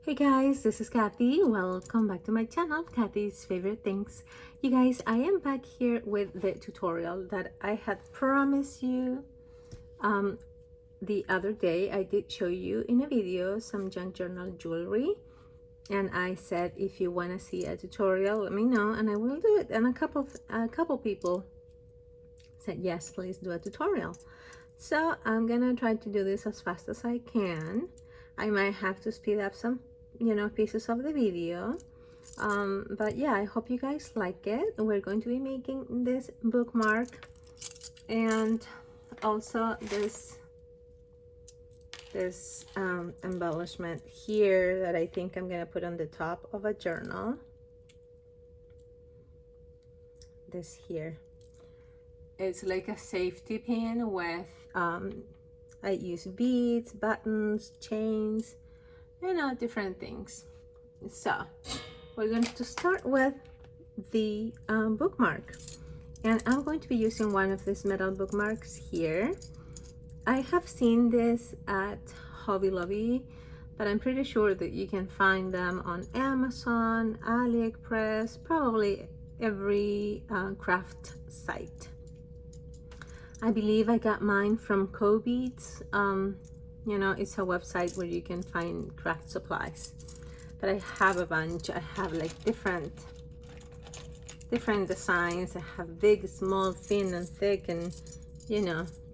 Hey guys, this is Kathy. Welcome back to my channel, Kathy's Favorite Things. You guys, I am back here with the tutorial that I had promised you the other day. I did show you in a video some junk journal jewelry, and I said if you want to see a tutorial, let me know and I will do it. And a couple people said yes, please do a tutorial. So I'm gonna try to do this as fast as I can. I might have to speed up some pieces of the video, but yeah, I hope you guys like it. We're going to be making this bookmark and also this embellishment here that I think I'm gonna put on the top of a journal. This here, it's like a safety pin with I use beads, buttons, chains, different things. So we're going to start with the bookmark, and I'm going to be using one of these metal bookmarks here. I have seen this at Hobby Lobby, but I'm pretty sure that you can find them on Amazon, AliExpress, probably every craft site. I believe I got mine from Co-Beads. It's a website where you can find craft supplies, but I have a bunch. I have like different designs. I have big, small, thin and thick, and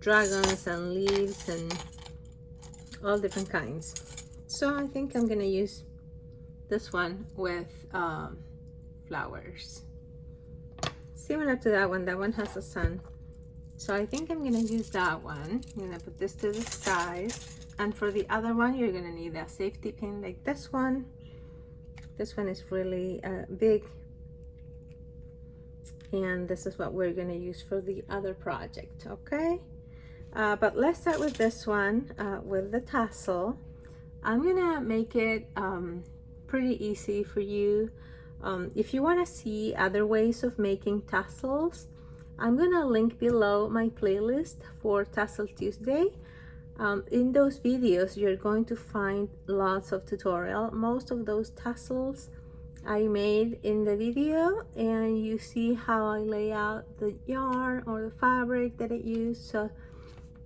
dragons and leaves and all different kinds. So I think I'm gonna use this one with flowers, similar to that one. That one has a sun. So I think I'm gonna use that one. I'm gonna put this to the side. And for the other one, you're gonna need a safety pin like this one. This one is really big. And this is what we're gonna use for the other project, okay? But let's start with this one, with the tassel. I'm gonna make it pretty easy for you. If you wanna see other ways of making tassels, I'm gonna link below my playlist for Tassel Tuesday. In those videos, you're going to find lots of tutorial. Most of those tassels I made in the video, and you see how I lay out the yarn or the fabric that I use. So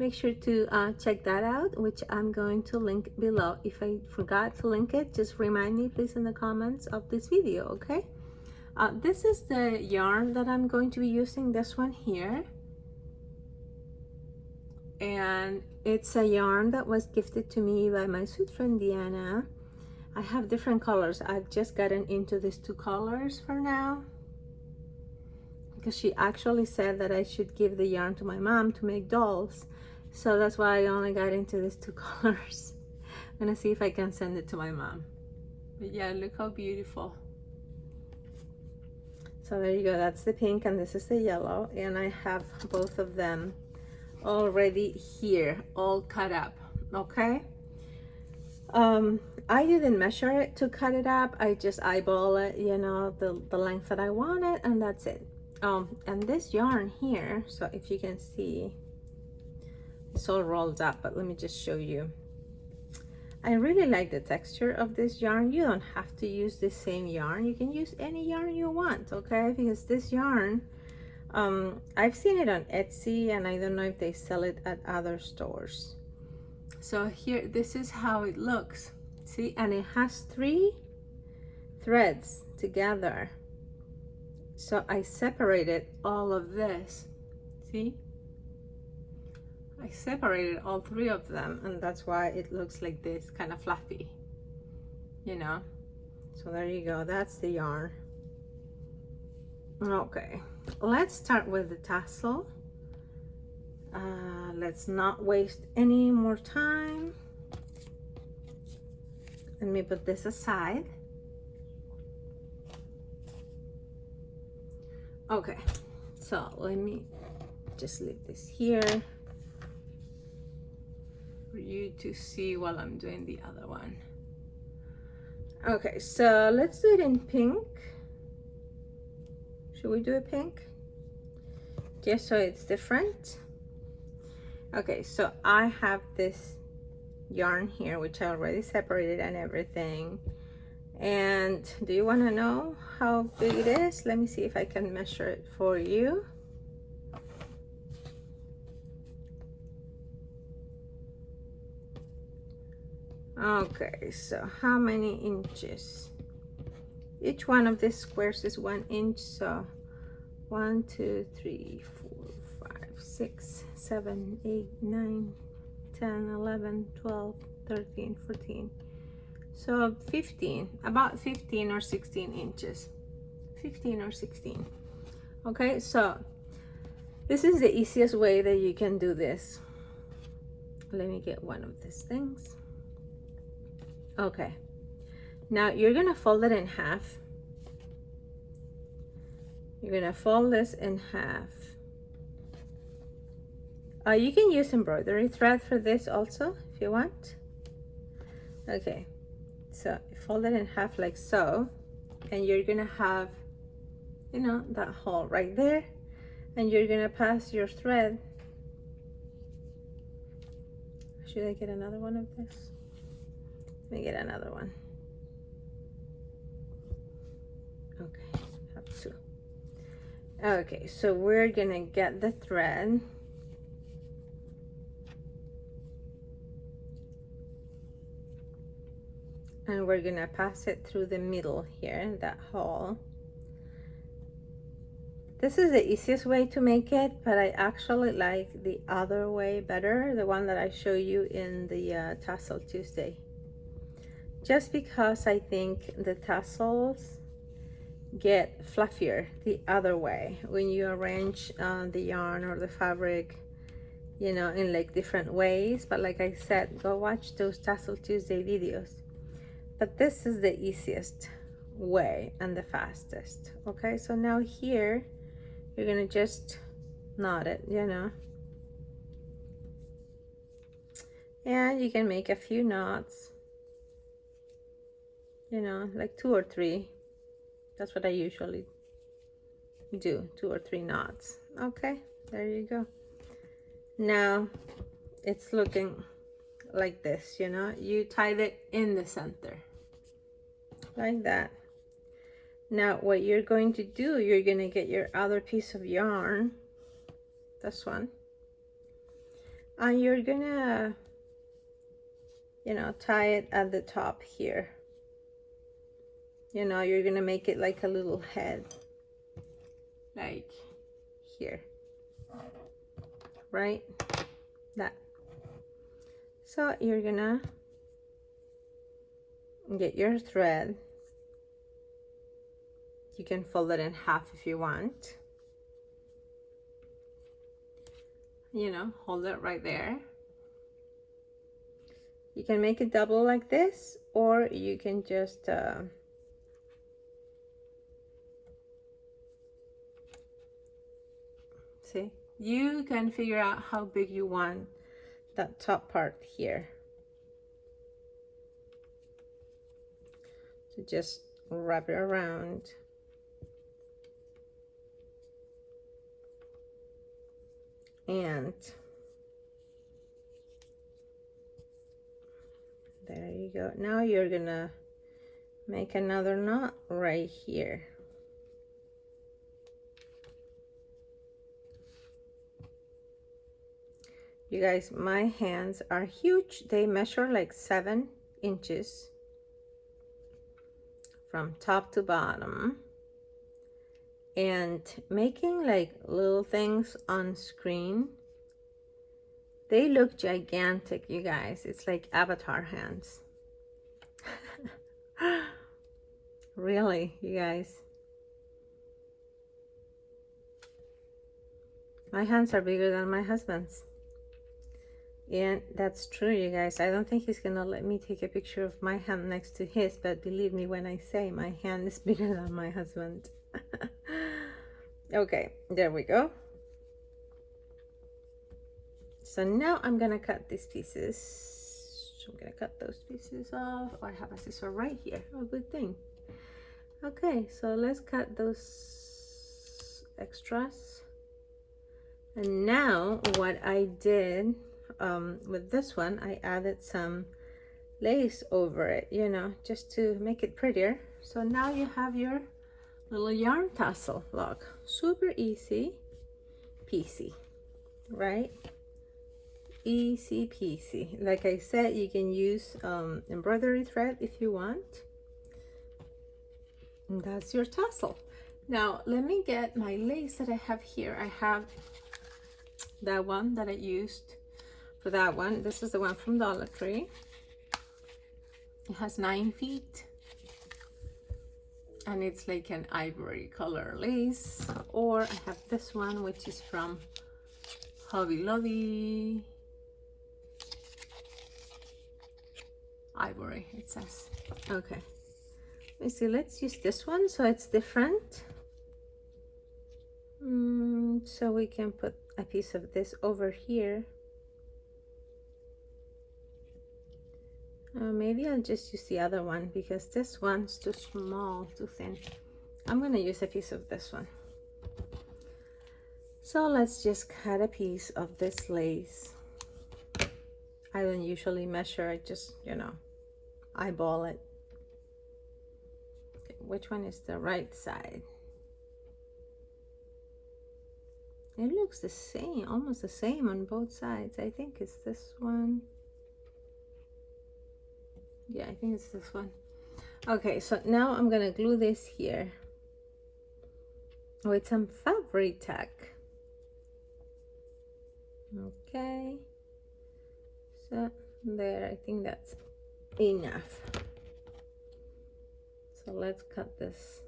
make sure to check that out, which I'm going to link below. If I forgot to link it, just remind me please in the comments of this video, okay? This is the yarn that I'm going to be using, this one here. And it's a yarn that was gifted to me by my sweet friend Diana. I have different colors. I've just gotten into these two colors for now, because she actually said that I should give the yarn to my mom to make dolls. So that's why I only got into these two colors. I'm gonna see if I can send it to my mom. But yeah, look how beautiful. So there you go, that's the pink and this is the yellow, and I have both of them already here, all cut up, okay? I didn't measure it to cut it up. I just eyeball it, the length that I wanted, and that's it. And this yarn here, so if you can see, it's all rolled up, but let me just show you. I really like the texture of this yarn. You don't have to use the same yarn. You can use any yarn you want, okay? Because this yarn, I've seen it on Etsy, and I don't know if they sell it at other stores. So here, this is how it looks. See, and it has 3 threads together. So I separated all of this, see? I separated all 3 of them, and that's why it looks like this, kind of fluffy, So there you go, that's the yarn. Okay, let's start with the tassel. Let's not waste any more time. Let me put this aside. Okay, so let me just leave this here for you to see while I'm doing the other one. Okay, so let's do it in pink. Should we do a pink? Just so it's different. Okay, so I have this yarn here, which I already separated and everything. And do you want to know how big it is? Let me see if I can measure it for you. Okay, so how many inches? Each one of these squares is 1 inch, so 1, 2, 3, 4, 5, 6, 7, 8, 9, 10, 11, 12, 13, 14. So 15, about 15 or 16 inches. 15 or 16. Okay, so this is the easiest way that you can do this. Let me get one of these things. Okay, now you're gonna fold it in half. You're gonna fold this in half. You can use embroidery thread for this also if you want. Okay, so fold it in half like so, and you're gonna have, you know, that hole right there, and you're gonna pass your thread. Should I get another one of this? Let me get another one. Okay, have two. Okay, so we're gonna get the thread. And we're gonna pass it through the middle here, that hole. This is the easiest way to make it, but I actually like the other way better, the one that I show you in the Tassel Tuesday. Just because I think the tassels get fluffier the other way when you arrange the yarn or the fabric, you know, in like different ways. But like I said, go watch those Tassel Tuesday videos. But this is the easiest way and the fastest. Okay, so now here you're gonna just knot it, you know, and you can make a few knots, you know, like 2 or 3. That's what I usually do, 2 or 3 knots. Okay, there you go. Now it's looking like this, you know, you tied it in the center like that. Now what you're going to do, you're going to get your other piece of yarn, this one, and you're gonna, you know, tie it at the top here. You know, you're gonna make it like a little head, like here, right? That. So you're gonna get your thread. You can fold it in half if you want. You know, hold it right there. You can make it double like this, or you can just see, you can figure out how big you want that top part here. So just wrap it around. And there you go. Now you're gonna make another knot right here. You guys, my hands are huge. They measure like 7 inches from top to bottom. And making like little things on screen, they look gigantic, you guys. It's like avatar hands. Really, you guys. My hands are bigger than my husband's. And that's true, you guys. I don't think he's gonna let me take a picture of my hand next to his, but believe me when I say my hand is bigger than my husband. Okay, there we go. So now I'm gonna cut these pieces. I'm gonna cut those pieces off. Oh, I have a scissor right here. Oh, good thing. Okay, so let's cut those extras. And now what I did, with this one, I added some lace over it, you know, just to make it prettier. So now you have your little yarn tassel. Look, super easy peasy, right? Easy peasy. Like I said, you can use embroidery thread if you want. And that's your tassel. Now let me get my lace that I have here. I have that one that I used for that one. This is the one from Dollar Tree. It has 9 feet and it's like an ivory color lace. Or I have this one, which is from Hobby Lobby. Ivory, it says. Okay, let me see, let's use this one so it's different. So we can put a piece of this over here. Maybe I'll just use the other one because this one's too small, too thin. I'm gonna use a piece of this one. So let's just cut a piece of this lace. I don't usually measure, I just, you know, eyeball it. Okay, which one is the right side? It looks the same, almost the same on both sides. I think it's this one. Yeah, I think it's this one. Okay, so now I'm gonna glue this here with some fabric tack. Okay, so there, I think that's enough. So let's cut this.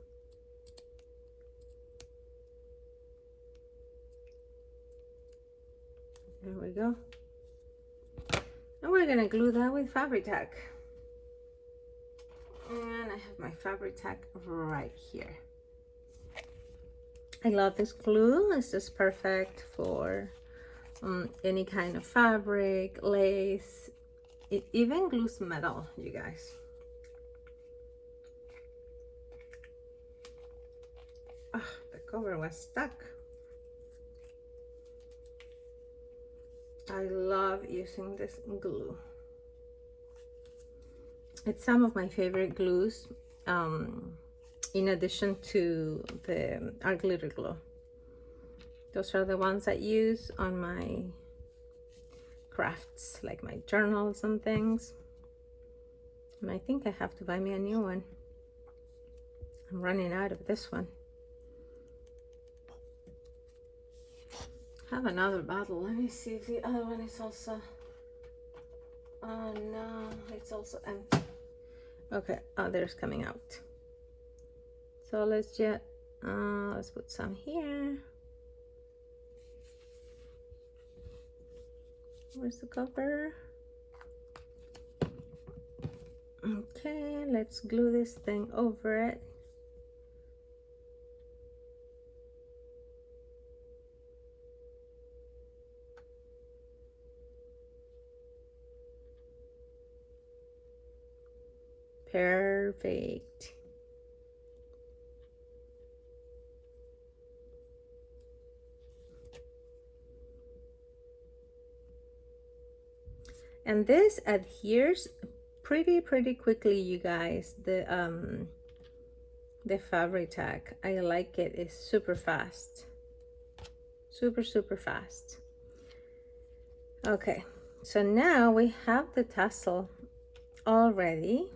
There we go. And we're gonna glue that with fabric tack. And I have my fabric tack right here. I love this glue. It's just perfect for any kind of fabric, lace. It even glues metal, you guys. Ah, the cover was stuck. I love using this glue. It's some of my favorite glues, in addition to the art glitter glue. Those are the ones I use on my crafts, like my journals and things. And I think I have to buy me a new one. I'm running out of this one. I have another bottle. Let me see if the other one is also... Oh no, it's also empty. Okay, there's coming out. So let's just let's put some here. Where's the cover? Okay, let's glue this thing over it. Perfect. And this adheres pretty quickly, you guys. The fabric tack, I like it. It's super fast, super fast. Okay, so now we have the tassel all ready.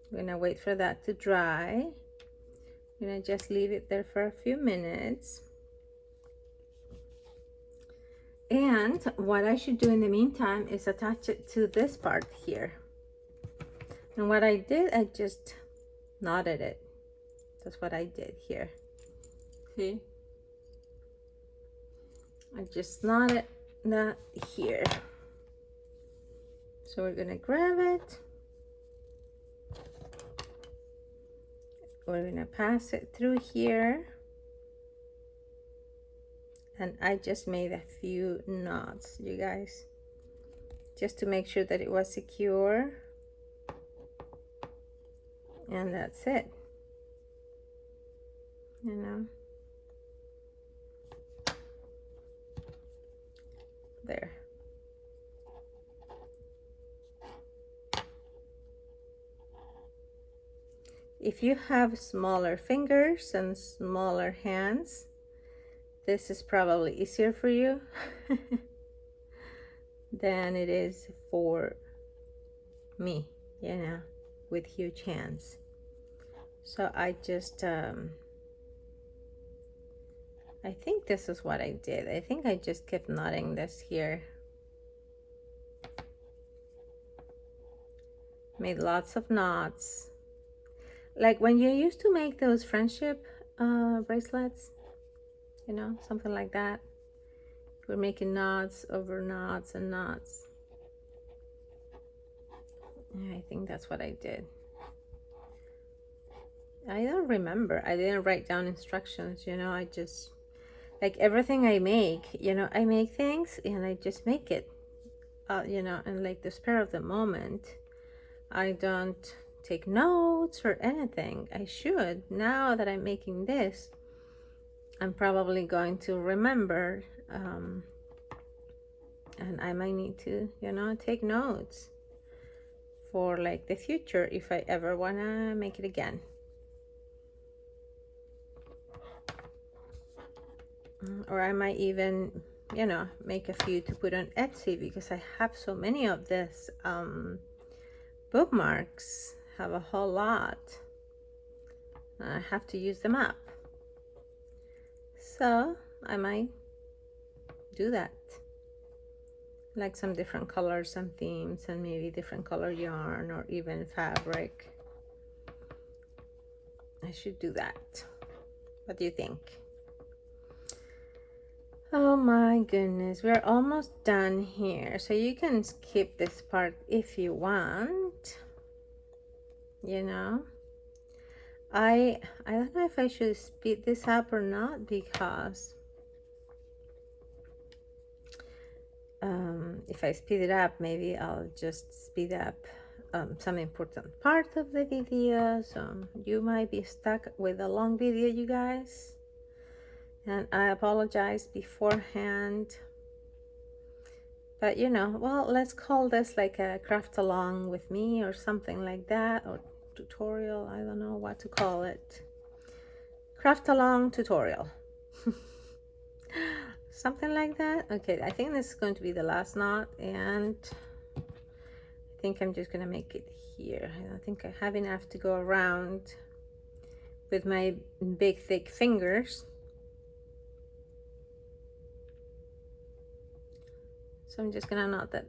I'm gonna wait for that to dry. I'm gonna just leave it there for a few minutes. And what I should do in the meantime is attach it to this part here. And what I did, I just knotted it. That's what I did here. See? I just knotted that here. So we're gonna grab it. We're gonna pass it through here. And I just made a few knots, you guys, just to make sure that it was secure. And that's it, you know. There. If you have smaller fingers and smaller hands, this is probably easier for you than it is for me, you know, with huge hands. So I just, I think this is what I did. I think I just kept knotting this here. Made lots of knots. Like when you used to make those friendship bracelets, you know, something like that. We're making knots over knots and knots. Yeah, I think that's what I did. I don't remember. I didn't write down instructions, you know. I just, like everything I make, you know, I make things and I just make it, you know, and like the spur of the moment. I don't take notes or anything. I should. Now that I'm making this, I'm probably going to remember, and I might need to, you know, take notes for like the future if I ever want to make it again. Or I might even, you know, make a few to put on Etsy, because I have so many of this bookmarks. Have a whole lot. I have to use them up. So I might do that. Like some different colors and themes, and maybe different color yarn or even fabric. I should do that. What do you think? Oh my goodness, we're almost done here. So you can skip this part if you want. You know, I don't know if I should speed this up or not, because if I speed it up, maybe I'll just speed up some important part of the video, so you might be stuck with a long video, you guys, and I apologize beforehand. But you know, well, let's call this like a craft along with me or something like that, or tutorial. I don't know what to call it. Craft along tutorial. Something like that. Okay, I think this is going to be the last knot, and I think I'm just gonna make it here. I don't think I have enough to go around with my big thick fingers. So I'm just gonna knot that,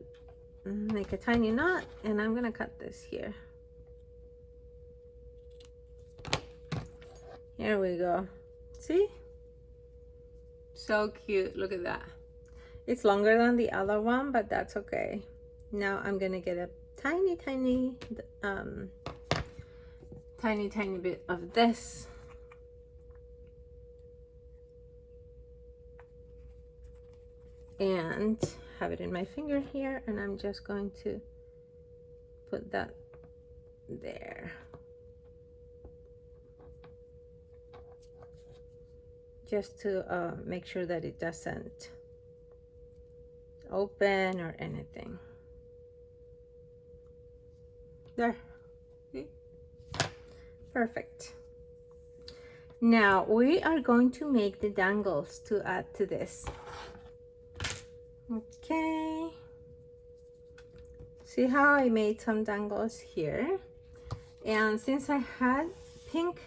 make a tiny knot, and I'm gonna cut this here. Here we go. See? So cute. Look at that. It's longer than the other one, but that's okay. Now I'm gonna get a tiny bit of this. And have it in my finger here, and I'm just going to put that there. Just to make sure that it doesn't open or anything. There. See? Perfect. Now we are going to make the dangles to add to this. Okay. See how I made some dangles here? And since I had pink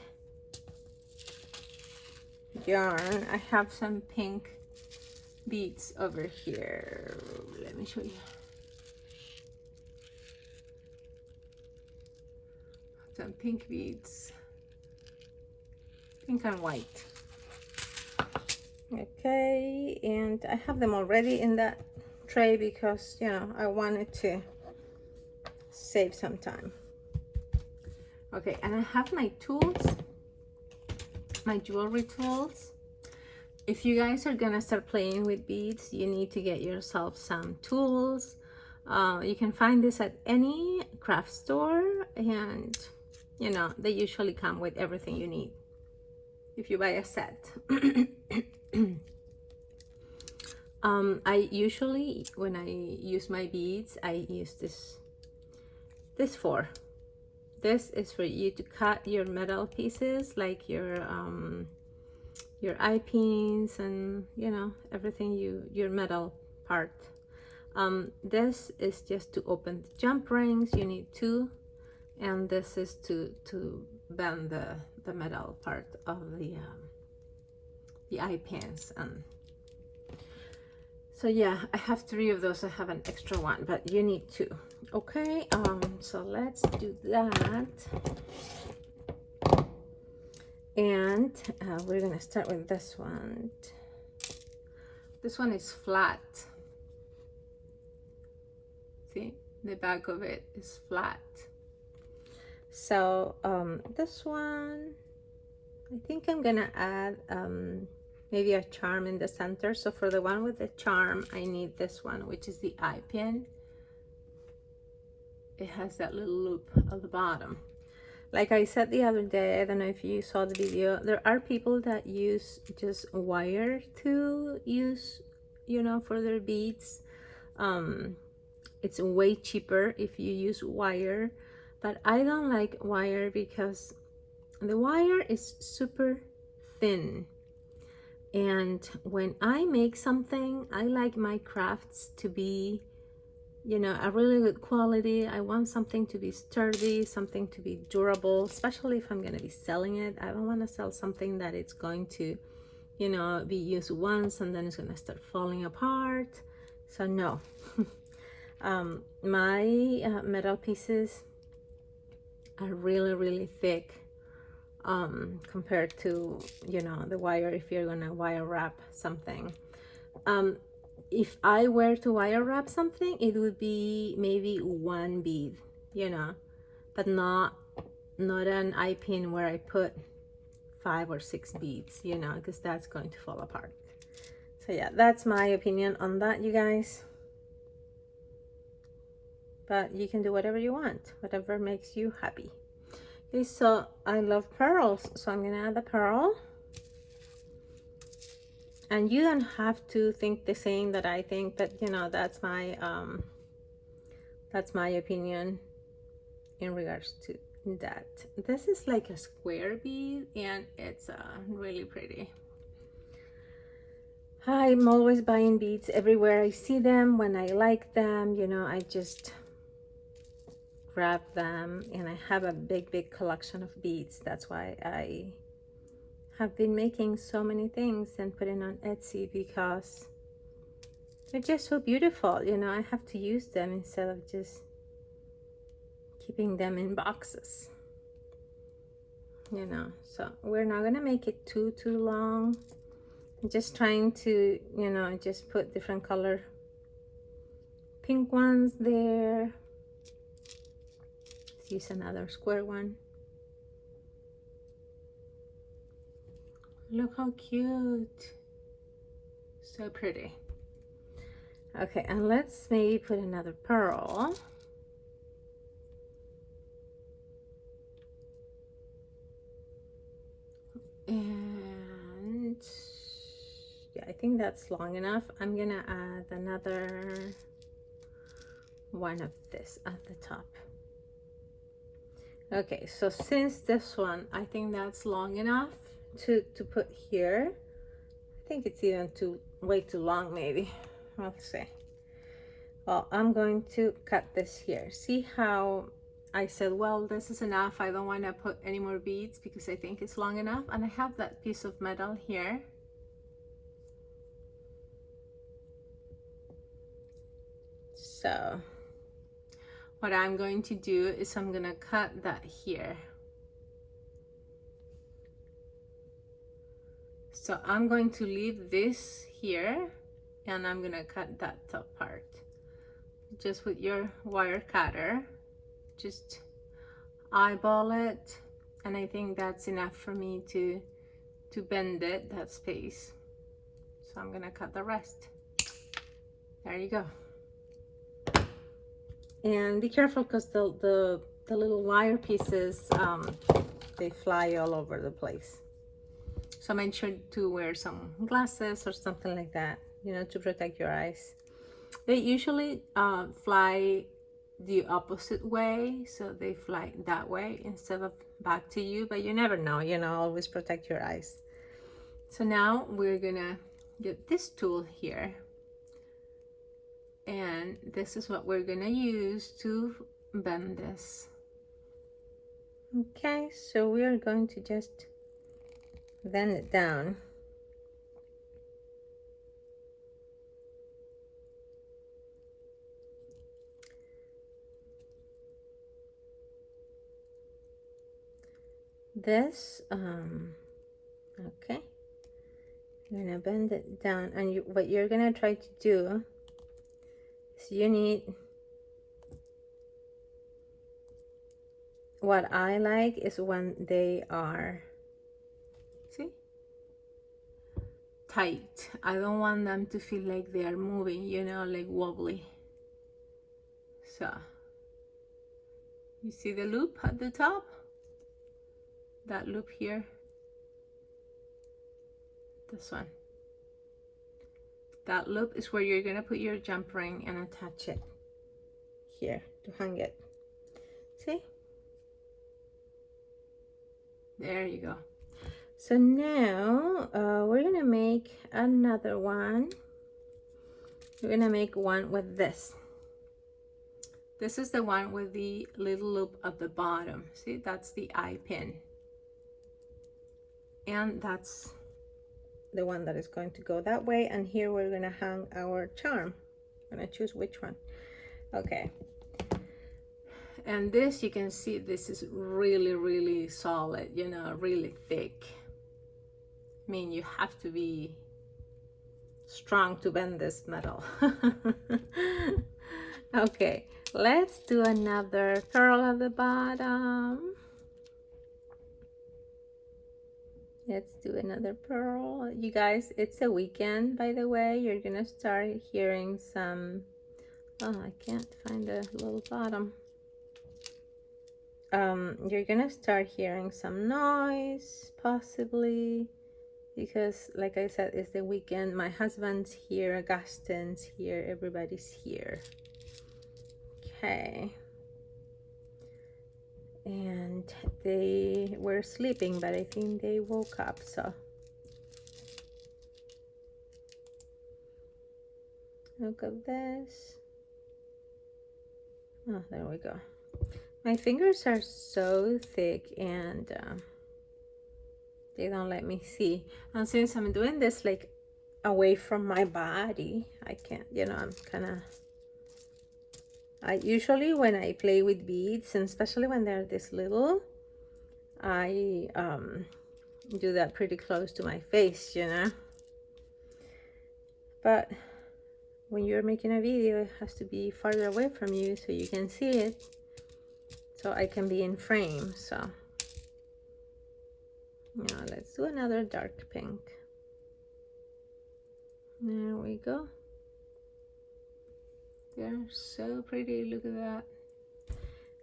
yarn, I have some pink beads over here. Let me show you. Some pink beads, pink and white. Okay, and I have them already in that tray because, you know, I wanted to save some time. Okay, and I have my tools, my jewelry tools. If you guys are gonna start playing with beads, you need to get yourself some tools. You can find this at any craft store, and you know, they usually come with everything you need if you buy a set. I usually, when I use my beads, I use this this is for you to cut your metal pieces, like your eye pins and, you know, everything, your metal part. This is just to open the jump rings. You need two, and this is to bend the metal part of the eye pins. And so yeah, I have 3 of those. I have an extra one, but you need 2. Okay, so let's do that. And we're gonna start with this one. This one is flat. See, the back of it is flat. So this one, I think I'm gonna add maybe a charm in the center. So for the one with the charm, I need this one, which is the eye pin. It has that little loop at the bottom. Like I said the other day, I don't know if you saw the video, there are people that use just wire to use, you know, for their beads. It's way cheaper if you use wire, but I don't like wire because the wire is super thin. And when I make something, I like my crafts to be, you know, a really good quality. I want something to be sturdy, something to be durable, especially if I'm going to be selling it. I don't want to sell something that it's going to, you know, be used once and then it's going to start falling apart. So no. My metal pieces are really thick compared to, you know, the wire, if you're gonna wire wrap something. If I were to wire wrap something, it would be maybe 1 bead, you know, but not an eye pin where I put 5 or 6 beads, you know, because that's going to fall apart. So yeah, that's my opinion on that, you guys. But you can do whatever you want, whatever makes you happy. Okay, so I love pearls, so I'm gonna add the pearl. And you don't have to think the same that I think, but you know, that's my opinion in regards to that. This is like a square bead, and it's really pretty. I'm always buying beads everywhere I see them. When I like them, you know, I just grab them, and I have a big collection of beads. That's why I have been making so many things and putting on Etsy, because they're just so beautiful. You know, I have to use them instead of just keeping them in boxes, you know. So we're not gonna make it too long. I'm just trying to, you know, just put different color pink ones there. Let's use another square one. Look how cute. So pretty. Okay, and let's maybe put another pearl. And yeah, I think that's long enough. I'm gonna add another one of this at the top. Okay, so since this one, I think that's long enough to put here. I think it's even way too long, maybe. Let's see. Well, I'm going to cut this here. See how I said, well, this is enough. I don't want to put any more beads because I think it's long enough. And I have that piece of metal here. So what I'm going to do is I'm going to cut that here. So I'm going to leave this here, and I'm going to cut that top part. Just with your wire cutter, just eyeball it, and I think that's enough for me to bend it, that space. So I'm going to cut the rest. There you go. And be careful, because the little wire pieces, they fly all over the place. So make sure to wear some glasses or something like that, you know, to protect your eyes. They usually fly the opposite way, so they fly that way instead of back to you, but you never know, you know, always protect your eyes. So now we're gonna get this tool here, and this is what we're gonna use to bend this. Okay, so we are going to just bend it down. This okay, you're gonna bend it down, and what you're gonna try to do is you need, what I like is when they are, see, tight. I don't want them to feel like they are moving, you know, like wobbly. So you see the loop at the top, that loop here, this one, that loop is where you're gonna put your jump ring and attach it here to hang it. See, there you go. So now we're gonna make another one. We're gonna make one with this. This is the one with the little loop at the bottom. See, that's the eye pin, and that's the one that is going to go that way, and here we're gonna hang our charm. I'm gonna choose which one. Okay, and this, you can see this is really solid, you know, really thick. I mean, you have to be strong to bend this metal. Okay, let's do another pearl at the bottom. Let's do another pearl. You guys, it's a weekend, by the way. You're gonna start hearing some, oh, I can't find the little bottom. You're gonna start hearing some noise, possibly, because like I said, it's the weekend. My husband's here, Augustin's here, everybody's here. Okay. And they were sleeping, but I think they woke up, so look at this. Oh, there we go. My fingers are so thick, and they don't let me see, and since I'm doing this like away from my body, I can't, you know, I'm kind of, I usually, when I play with beads, and especially when they're this little, I do that pretty close to my face, you know. But when you're making a video, it has to be farther away from you so you can see it, so I can be in frame. So now let's do another dark pink. There we go. They're so pretty, look at that.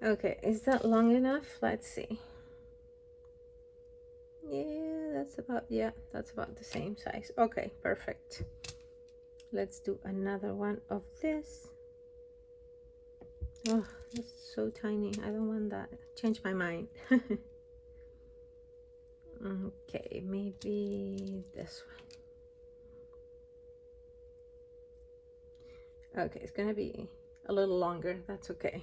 Okay, is that long enough? Let's see. Yeah, that's about the same size. Okay, perfect. Let's do another one of this. Oh, that's so tiny. I don't want that. Change my mind. Okay, maybe this one. Okay, it's gonna be a little longer. That's okay.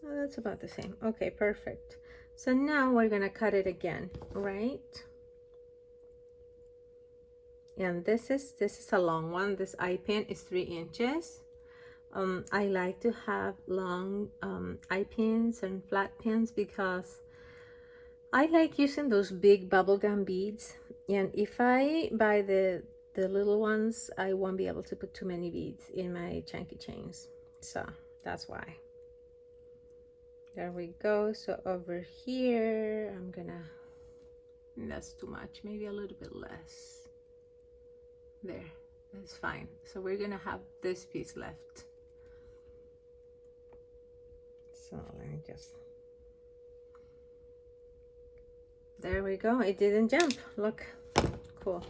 Oh, that's about the same. Okay, perfect. So now we're gonna cut it again, right? And this is a long one. This eye pin is 3 inches. I like to have long eye pins and flat pins because I like using those big bubblegum beads, and if I buy the little ones, I won't be able to put too many beads in my chunky chains, so that's why. There we go. So over here, I'm gonna, that's too much, maybe a little bit less. There, that's fine. So we're gonna have this piece left. So let me just, there we go. It didn't jump, look, cool.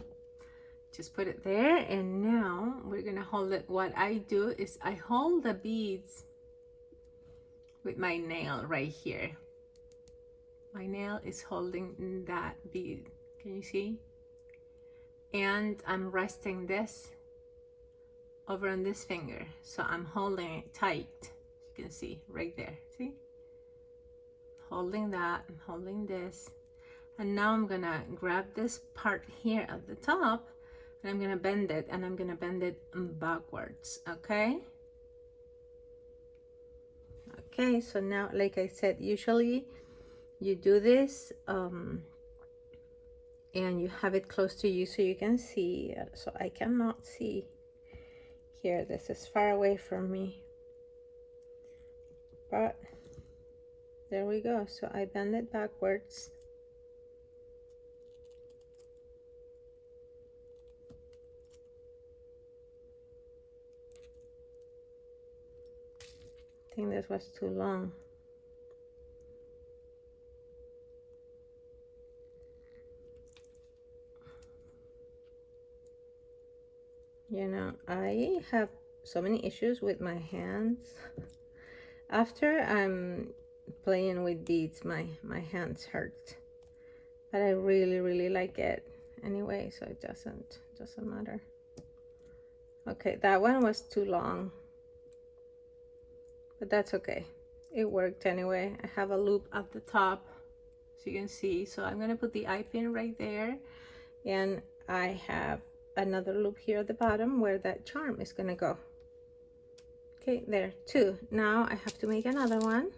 just put it there, and now we're gonna hold it. What I do is I hold the beads with my nail right here. My nail is holding that bead, can you see? And I'm resting this over on this finger, so I'm holding it tight. You can see right there, see? Holding that, I'm holding this, and now I'm gonna grab this part here at the top, and I'm gonna bend it, and I'm gonna bend it backwards, okay? Okay, so now, like I said, usually you do this and you have it close to you so you can see. So I cannot see here, this is far away from me, but there we go. So I bend it backwards. I think this was too long. You know, I have so many issues with my hands. After I'm playing with beads, my hands hurt. But I really like it anyway, so it doesn't matter. Okay, that one was too long, but that's okay. It worked anyway. I have a loop at the top, so you can see. So I'm gonna put the eye pin right there, and I have another loop here at the bottom where that charm is gonna go. Okay, there, two. Now I have to make another one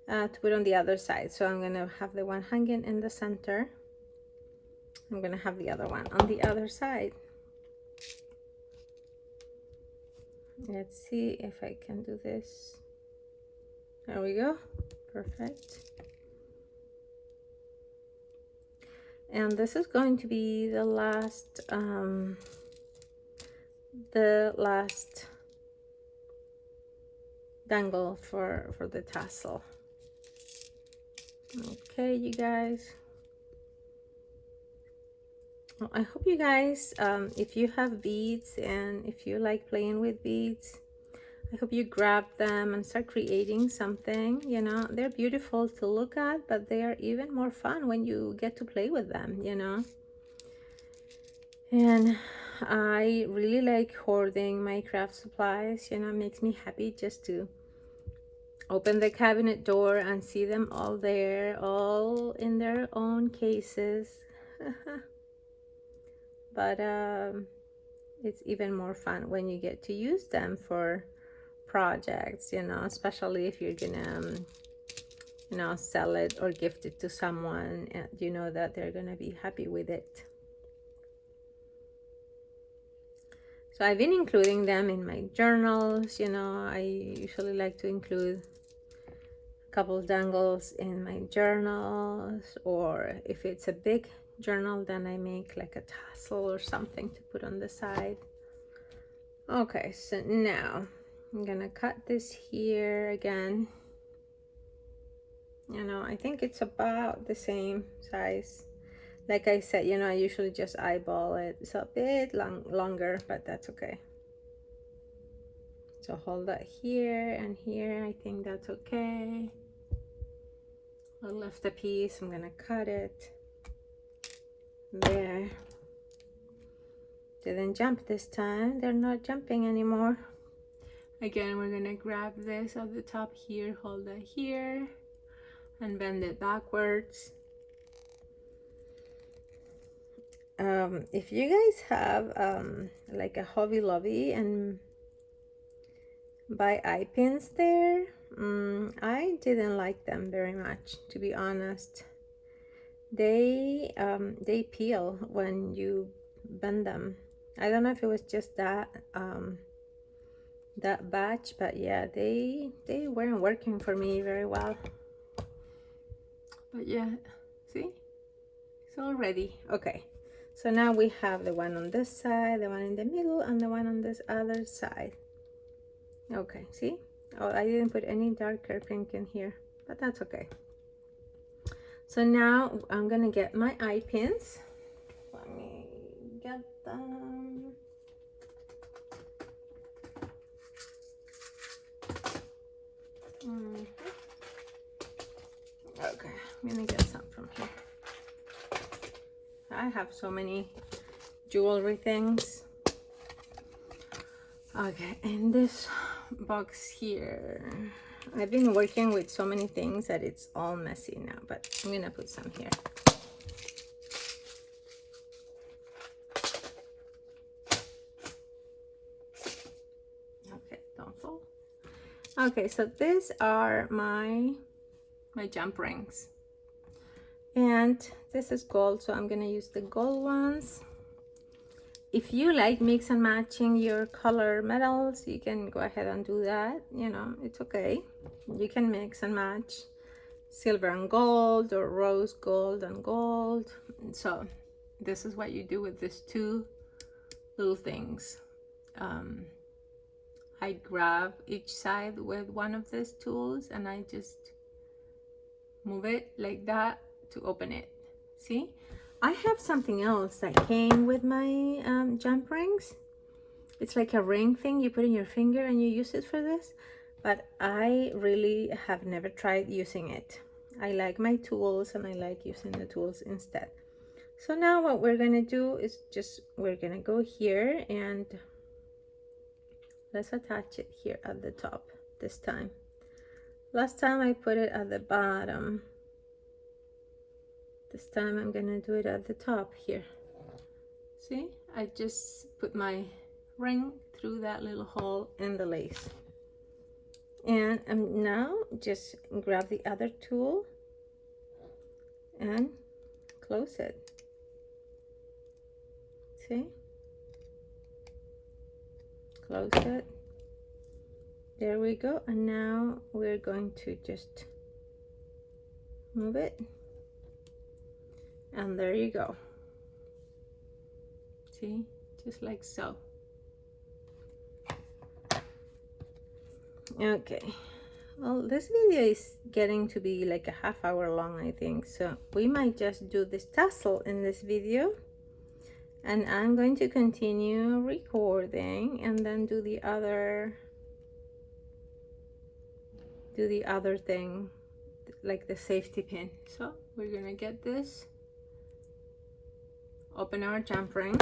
to put on the other side. So I'm gonna have the one hanging in the center. I'm gonna have the other one on the other side. Let's see if I can do this. There we go, perfect. And this is going to be the last dangle for the tassel. Okay, you guys. Well, I hope you guys, if you have beads and if you like playing with beads, I hope you grab them and start creating something. You know, they're beautiful to look at, but they are even more fun when you get to play with them, you know. And I really like hoarding my craft supplies. You know, it makes me happy just to open the cabinet door and see them all there, all in their own cases. But it's even more fun when you get to use them for projects, you know, especially if you're gonna you know, sell it or gift it to someone and you know that they're gonna be happy with it. So I've been including them in my journals. You know, I usually like to include a couple of dangles in my journals, or if it's a big journal, then I make like a tassel or something to put on the side. Okay, so now I'm gonna cut this here again. You know, I think it's about the same size. Like I said, you know, I usually just eyeball it. It's a bit longer, but that's okay. So hold that here and here. I think that's okay. I'll lift a piece. I'm gonna cut it. There. Didn't jump this time. They're not jumping anymore. Again, we're gonna grab this at the top here, hold it here, and bend it backwards. If you guys have like a Hobby Lobby and buy eye pins there, I didn't like them very much, to be honest. They peel when you bend them. I don't know if it was just that that batch, but yeah, they weren't working for me very well. But yeah, see, it's all ready. Okay, so now we have the one on this side, the one in the middle, and the one on this other side. Okay, see? Oh, I didn't put any darker pink in here, but that's okay. So now I'm gonna get my eye pins. Let me Okay, I'm gonna get some from here. I have so many jewelry things. Okay, in this box here, I've been working with so many things that it's all messy now, but I'm gonna put some here. Okay, don't fall. Okay, so these are my jump rings, and this is gold, so I'm gonna use the gold ones. If you like mix and matching your color metals, you can go ahead and do that. You know, it's okay. You can mix and match silver and gold, or rose gold and gold. So this is what you do with these two little things. I grab each side with one of these tools and I just move it like that to open it. See? I have something else that came with my jump rings. It's like a ring thing you put in your finger and you use it for this, but I really have never tried using it. I like my tools and I like using the tools instead. So now what we're gonna do is we're gonna go here and let's attach it here at the top this time. Last time I put it at the bottom. This time I'm gonna do it at the top here. See, I just put my ring through that little hole in the lace. And now just grab the other tool and close it. See? Close it. There we go. And now we're going to just move it. And there you go. See, just like so. Okay, well, this video is getting to be like a half-hour long, I think, so we might just do this tassel in this video, and I'm going to continue recording and then do the other thing, like the safety pin. So we're gonna get this, open our jump ring,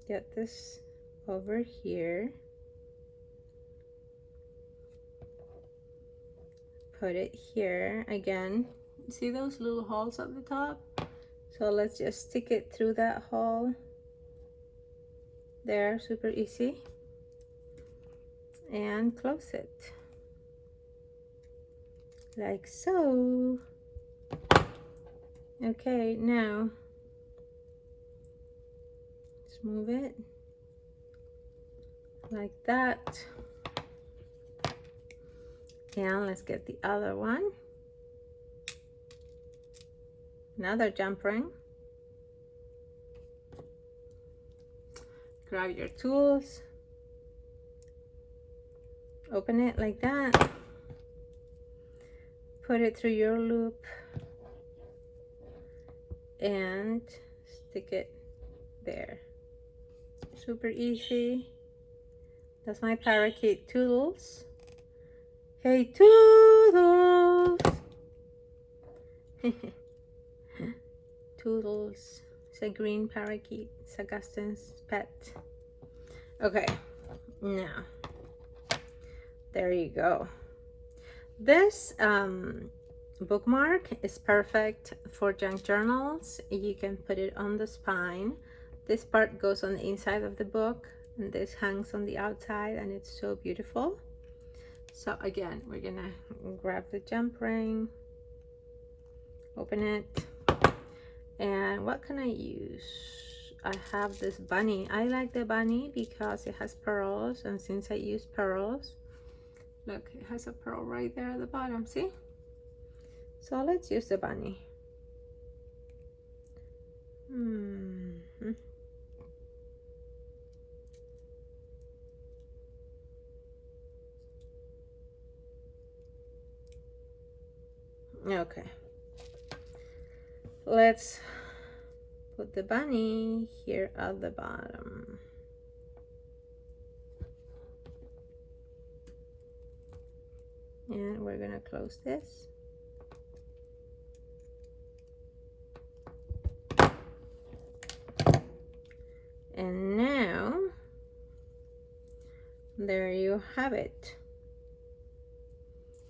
get this over here, put it here again. See those little holes at the top? So let's just stick it through that hole there, super easy, and close it like so. Okay, now let's move it like that, and let's get the other one, another jump ring. Grab your tools, open it like that, put it through your loop and stick it there. Super easy. That's my parakeet Toodles. Hey Toodles! Toodles. It's a green parakeet. It's Augustine's pet. Okay, now there you go. This bookmark is perfect for junk journals. You can put it on the spine. This part goes on the inside of the book and this hangs on the outside, and it's so beautiful. So again, we're gonna grab the jump ring, open it, and what can I use? I have this bunny. I like the bunny because it has pearls, and since I use pearls, look, it has a pearl right there at the bottom, see? So let's use the bunny. Okay, let's put the bunny here at the bottom. And we're gonna close this. And now, there you have it.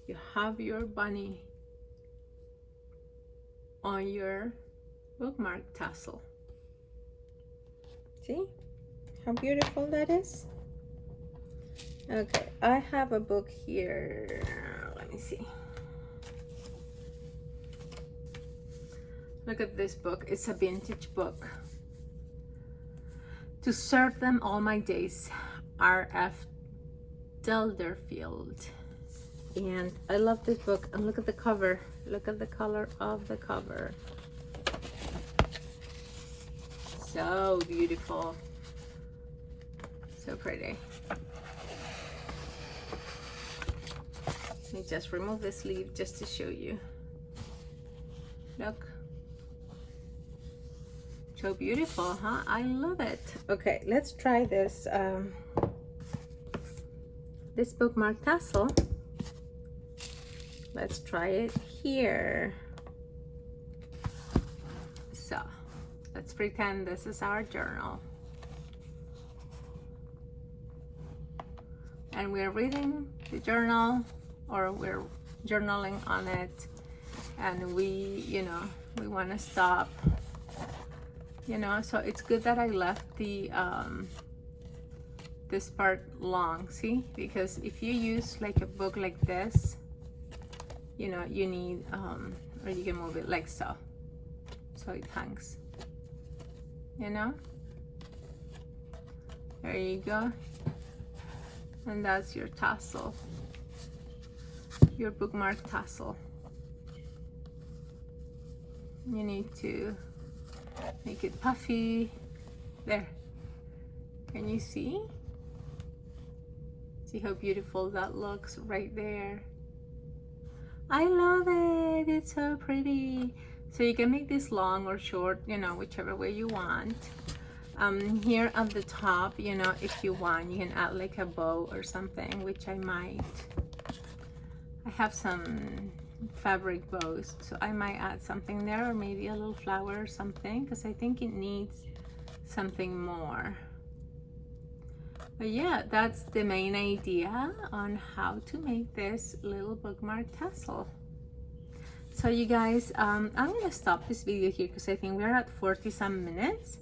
You have your bunny on your bookmark tassel. See how beautiful that is? Okay, I have a book here. Let me see. Look at this book. It's a vintage book. To Serve Them All My Days, R.F. Delderfield. And I love this book. And look at the cover. Look at the color of the cover. So beautiful. So pretty. Let me just remove the sleeve just to show you. Look. So beautiful, huh? I love it. Okay, let's try this this bookmark tassel. Let's try it here. So let's pretend this is our journal. And we're reading the journal, or we're journaling on it, and we want to stop, so it's good that I left the this part long, see, because if you use like a book like this, you need or you can move it like so it hangs, there you go. And that's your tassel, your bookmark tassel. You need to make it puffy. There, can you see how beautiful that looks right there? I love it. It's so pretty. So you can make this long or short, whichever way you want. Here at the top, if you want, you can add like a bow or something, which I might. I have some fabric bows, so I might add something there, or maybe a little flower or something, because I think it needs something more. But yeah, that's the main idea on how to make this little bookmark tassel. So you guys, I'm gonna stop this video here because I think we're at 40-some minutes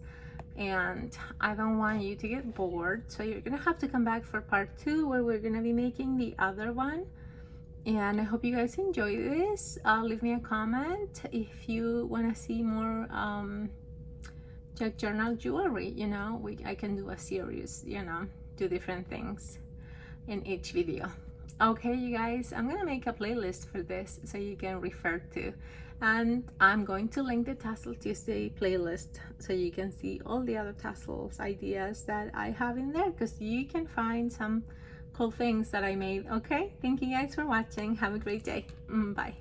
and I don't want you to get bored. So you're gonna have to come back for part 2, where we're gonna be making the other one. And I hope you guys enjoy this. Leave me a comment if you want to see more Jack Journal jewelry. I can do a series, do different things in each video. Okay, you guys, I'm gonna make a playlist for this so you can refer to, and I'm going to link the Tassel Tuesday playlist so you can see all the other tassels ideas that I have in there, because you can find some cool things that I made. Okay, thank you guys for watching. Have a great day. Bye.